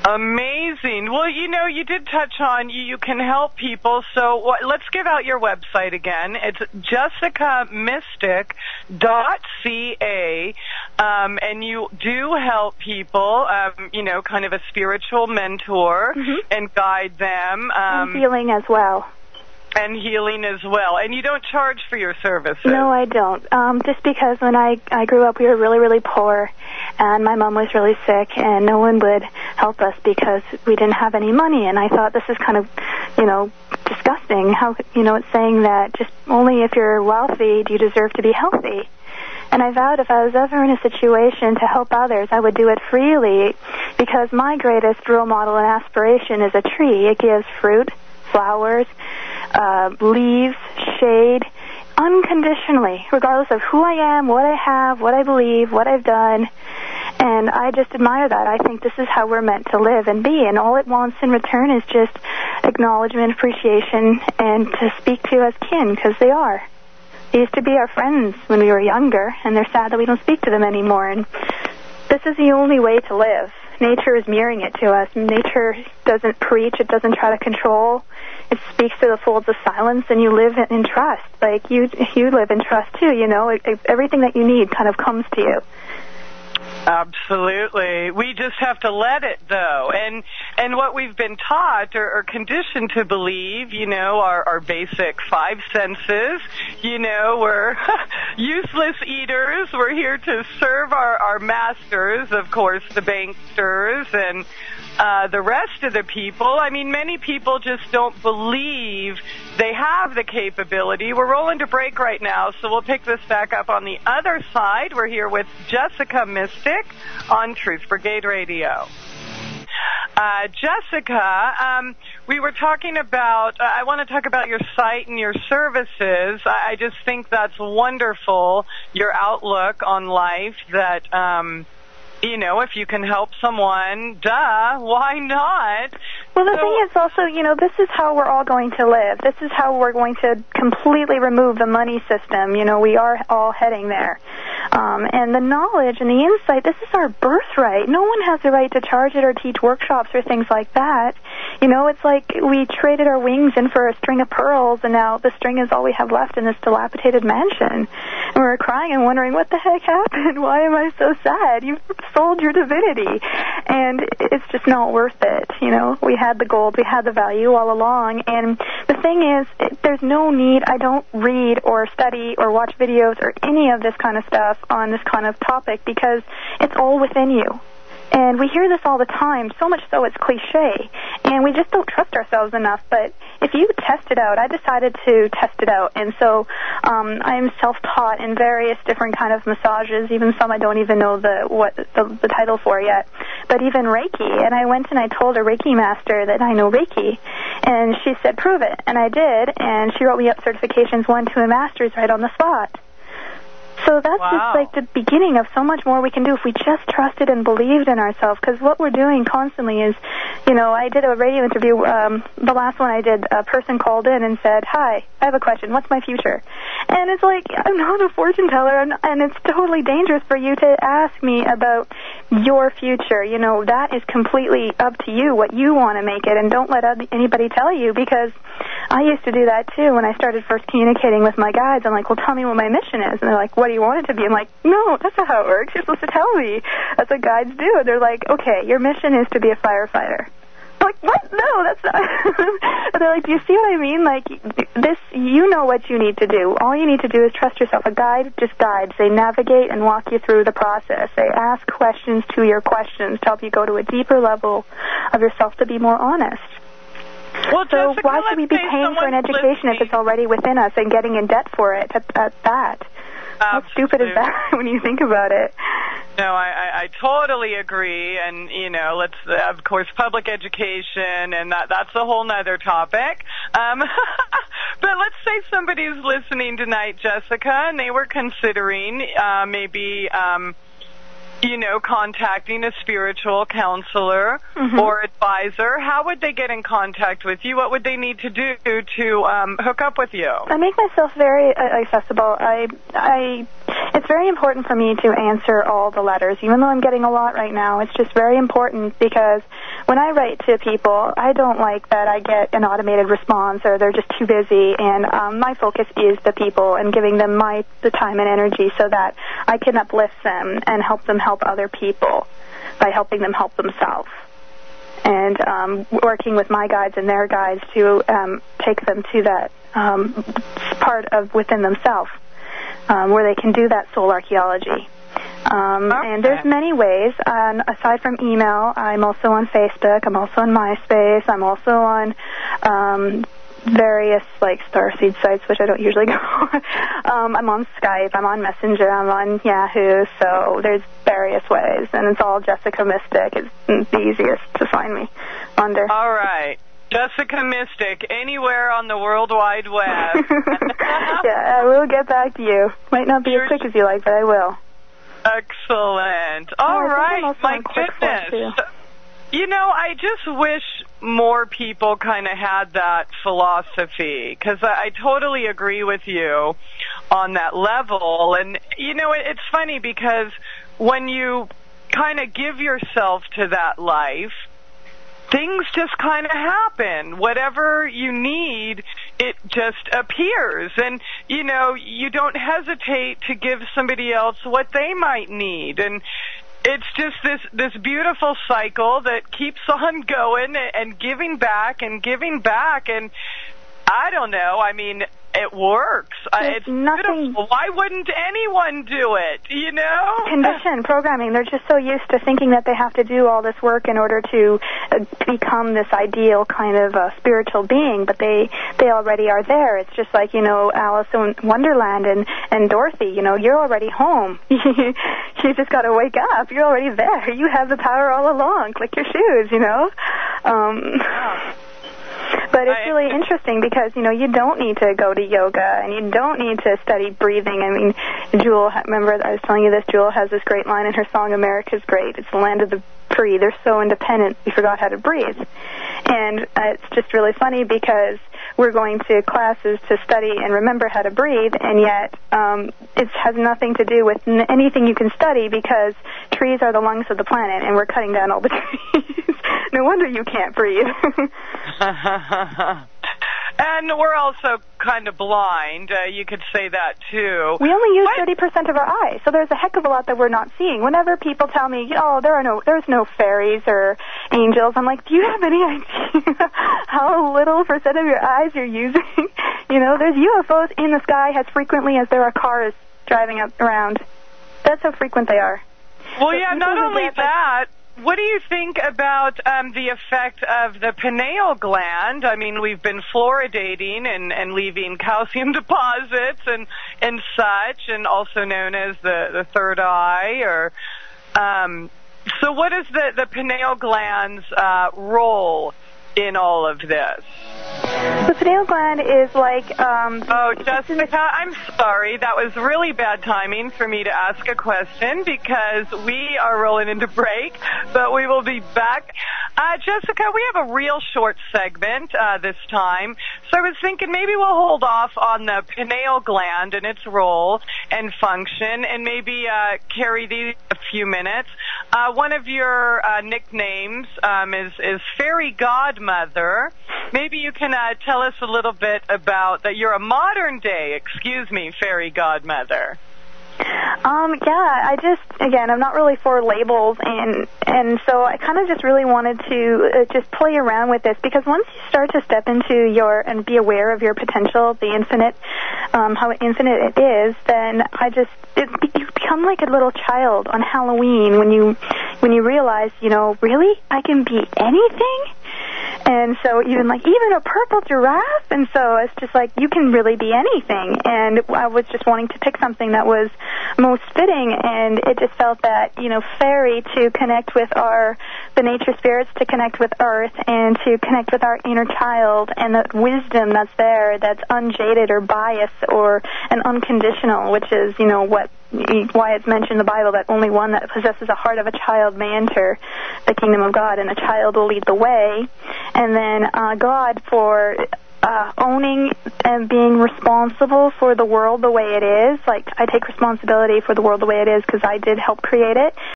Amazing. Well, you did touch on you can help people. So let's give out your website again. It's jessicamystic.ca, and you do help people, kind of a spiritual mentor and guide them. And healing as well. And healing as well. And you don't charge for your services? No, I don't. Just because when I grew up, we were really, really poor, and my mom was really sick, and no one would help us because we didn't have any money. And I thought, this is kind of, disgusting. How, it's saying that just only if you're wealthy do you deserve to be healthy. And I vowed if I was ever in a situation to help others, I would do it freely, because my greatest role model and aspiration is a tree. It gives fruit, flowers, leaves, shade, unconditionally, regardless of who I am, what I have, what I believe, what I've done. And I just admire that. I think this is how we're meant to live and be, and all it wants in return is just acknowledgement, appreciation, and to speak to as kin, because they are. They used to be our friends when we were younger, and they're sad that we don't speak to them anymore. And this is the only way to live. Nature is mirroring it to us. Nature doesn't preach. It doesn't try to control. It speaks to the folds of silence, and you live in trust. Like, you live in trust, too, everything that you need kind of comes to you. Absolutely. We just have to let it, though. And what we've been taught or conditioned to believe, our basic five senses, we're useless eaters. We're here to serve our masters, of course, the banksters and the rest of the people. I mean, many people just don't believe they have the capability. We're rolling to break right now, so we'll pick this back up on the other side. We're here with Jessica Mystic on Truth Brigade Radio. Jessica, we were talking about, I want to talk about your site and your services. I just think that's wonderful, your outlook on life, that if you can help someone, why not? Well, the thing is also, this is how we're all going to live. This is how we're going to completely remove the money system. We are all heading there. And the knowledge and the insight, this is our birthright. No one has the right to charge it or teach workshops or things like that. It's like we traded our wings in for a string of pearls, and now the string is all we have left in this dilapidated mansion. And we're crying and wondering, what the heck happened? Why am I so sad? You've sold your divinity. And it's just not worth it. We had the gold, we had the value all along. And the thing is, there's no need. I don't read or study or watch videos or any of this kind of stuff on this kind of topic, because it's all within you. And we hear this all the time, so much so it's cliche, and we just don't trust ourselves enough. But if you test it out, I decided to test it out, and so I'm self-taught in various different kind of massages, even some I don't even know the title for yet, but even Reiki. And I went and I told a Reiki master that I know Reiki, and she said, prove it, and I did, and she wrote me up certifications 1, 2, and masters right on the spot. So that's just like the beginning of so much more we can do if we just trusted and believed in ourselves. Because what we're doing constantly is, I did a radio interview, the last one I did, a person called in and said, hi, I have a question, what's my future? And it's like, I'm not a fortune teller, and it's totally dangerous for you to ask me about your future. That is completely up to you, what you want to make it, and don't let anybody tell you, because I used to do that too when I started first communicating with my guides. I'm like, well, tell me what my mission is. And they're like, what do you want it to be? I'm like, no, that's not how it works. You're supposed to tell me. That's what guides do. They're like, okay, your mission is to be a firefighter. I'm like, what? No, that's not. They're like, do you see what I mean? Like, this, you know what you need to do. All you need to do is trust yourself. A guide just guides. They navigate and walk you through the process. They ask questions to your questions to help you go to a deeper level of yourself to be more honest. Well, so Jessica, why should we be paying for an education if it's already within us and getting in debt for it at that? How stupid is that when you think about it? No, I totally agree. And, let's, of course, public education, and that's a whole nother topic. But let's say somebody's listening tonight, Jessica, and they were considering maybe contacting a spiritual counselor or advisor. How would they get in contact with you? What would they need to do to hook up with you? I make myself very accessible. It's very important for me to answer all the letters, even though I'm getting a lot right now. It's just very important because when I write to people, I don't like that I get an automated response or they're just too busy, and my focus is the people and giving them the time and energy so that I can uplift them and help them help other people by helping them help themselves. And working with my guides and their guides to take them to that part of within themselves where they can do that soul archaeology. And there's many ways. Aside from email, I'm also on Facebook. I'm also on MySpace. I'm also on various like starseed sites, which I don't usually go on. I'm on Skype. I'm on Messenger. I'm on Yahoo. So there's various ways, and it's all Jessica Mystic. It's the easiest to find me under. All right. Jessica Mystic, anywhere on the World Wide Web. Yeah, I will get back to you. Might not be as quick as you like, but I will. Excellent. All right, my goodness. You know, I just wish more people kind of had that philosophy, because I totally agree with you on that level. And, you know, it's funny because when you kind of give yourself to that life, things just kind of happen. Whatever you need, it just appears. And, you know, you don't hesitate to give somebody else what they might need. And it's just this beautiful cycle that keeps on going and giving back and giving back. And I don't know, I mean, it works. It's beautiful. Why wouldn't anyone do it, you know? Condition, programming. They're just so used to thinking that they have to do all this work in order to become this ideal kind of spiritual being, but they already are there. It's just like, you know, Alice in Wonderland and Dorothy, you know, you're already home. You just got to wake up. You're already there. You have the power all along. Click your shoes, you know? But it's really interesting because, you know, you don't need to go to yoga and you don't need to study breathing. I mean, Jewel, remember I was telling you this, Jewel has this great line in her song, America's Great. It's the land of the free. They're so independent, we forgot how to breathe. And it's just really funny because we're going to classes to study and remember how to breathe, and yet it has nothing to do with anything you can study because trees are the lungs of the planet, and we're cutting down all the trees. No wonder you can't breathe. And we're also kind of blind. You could say that, too. We only use 30% of our eyes, so there's a heck of a lot that we're not seeing. Whenever people tell me, oh, there's no fairies or angels, I'm like, do you have any idea how little percent of your eyes you're using? You know, there's UFOs in the sky as frequently as there are cars driving around. That's how frequent they are. Well, yeah, not only that, what do you think about the effect of the pineal gland? I mean, we've been fluoridating and leaving calcium deposits and such, and also known as the third eye. Or so what is the pineal gland's role in all of this? The pineal gland is like... oh, Jessica, I'm sorry. That was really bad timing for me to ask a question because we are rolling into break, but we will be back. Jessica, we have a real short segment this time, so I was thinking maybe we'll hold off on the pineal gland and its role and function and maybe carry these a few minutes. One of your nicknames is Fairy Godmother. Maybe you can tell us a little bit about that. You're a modern day, Fairy Godmother. Again, I'm not really for labels, and so I kind of just really wanted to just play around with this, because once you start to step into and be aware of your potential, the infinite, how infinite it is, then you become like a little child on Halloween when you realize, you know, really, I can be anything? And so even a purple giraffe, and so it's just like you can really be anything. And I was just wanting to pick something that was most fitting, and it just felt that, you know, fairy, to connect with the nature spirits, to connect with earth, and to connect with our inner child and the wisdom that's there, that's unjaded or biased or an unconditional, which is, you know, why it's mentioned in the Bible that only one that possesses a heart of a child may enter the kingdom of God, and a child will lead the way. And then God for owning and being responsible for the world the way it is. Like, I take responsibility for the world the way it is because I did help create it.